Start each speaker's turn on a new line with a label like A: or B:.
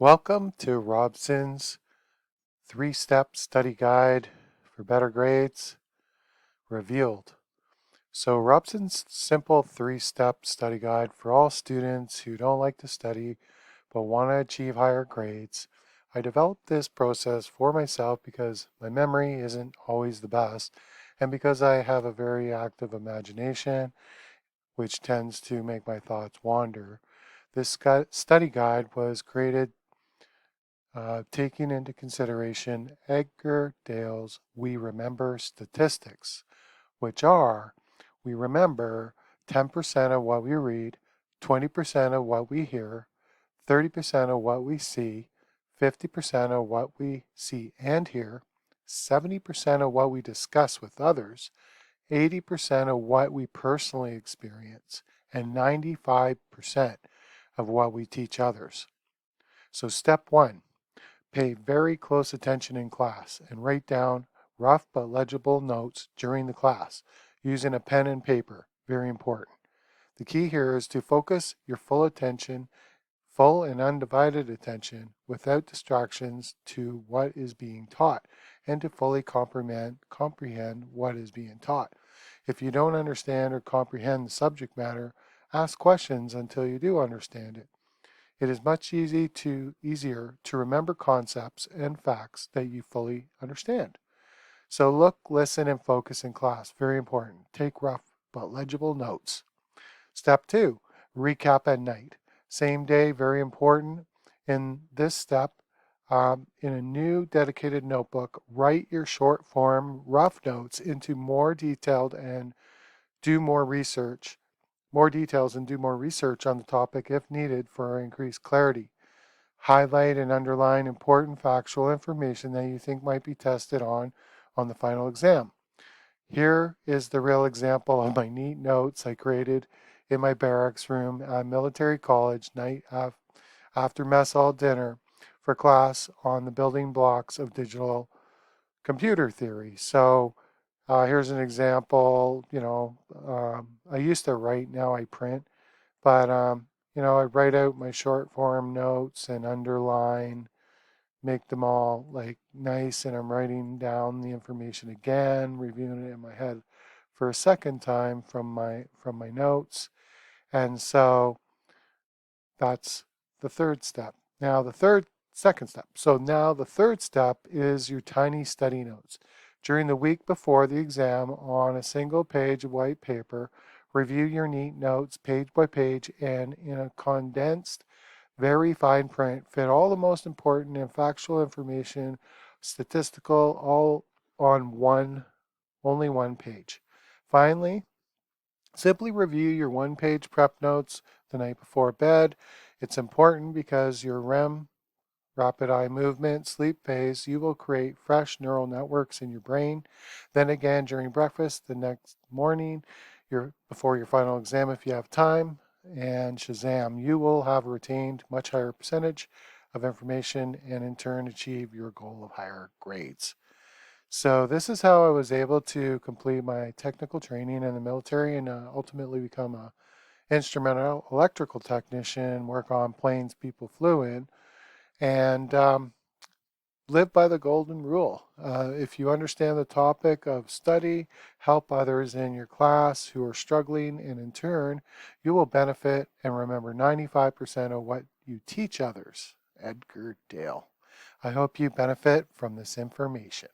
A: Welcome to Robson's 3-Step Study Guide for Better Grades Revealed. So Robson's simple 3-step study guide for all students who don't like to study but want to achieve higher grades. I developed this process for myself because my memory isn't always the best and because I have a very active imagination which tends to make my thoughts wander. This study guide was created taking into consideration Edgar Dale's We Remember statistics, which are we remember 10% of what we read, 20% of what we hear, 30% of what we see, 50% of what we see and hear, 70% of what we discuss with others, 80% of what we personally experience, and 95% of what we teach others. So step 1. Pay very close attention in class and write down rough but legible notes during the class using a pen and paper. Very important. The key here is to focus your full attention, full and undivided attention without distractions to what is being taught and to fully comprehend what is being taught. If you don't understand or comprehend the subject matter, ask questions until you do understand it. It is much easier to remember concepts and facts that you fully understand. So look, listen, and focus in class. Very important. Take rough but legible notes. Step 2, recap at night. Same day, very important. In this step, in a new dedicated notebook, write your short form rough notes into more detailed and do more research more details and do more research on the topic if needed for increased clarity. Highlight and underline important factual information that you think might be tested on the final exam. Here is the real example of my neat notes I created in my barracks room at military college night after mess hall dinner for class on the building blocks of digital computer theory. So here's an example. I used to write, now I print, but I write out my short form notes and underline, make them all like nice, and I'm writing down the information again, reviewing it in my head for a second time from my notes. And so that's the third step. Now the second step. So now the third step is your tiny study notes. During the week before the exam, on a single page of white paper, review your neat notes page by page and in a condensed, very fine print, fit all the most important and factual information, statistical, all on only one page. Finally, simply review your one-page prep notes the night before bed. It's important because your REM, rapid eye movement, sleep phase, you will create fresh neural networks in your brain. Then again during breakfast the next morning, before your final exam if you have time, and Shazam, you will have retained much higher percentage of information and in turn achieve your goal of higher grades. So this is how I was able to complete my technical training in the military and ultimately become a instrumental electrical technician, work on planes people flew in, and live by the golden rule. If you understand the topic of study, help others in your class who are struggling, and in turn, you will benefit and remember 95% of what you teach others. Edgar Dale. I hope you benefit from this information.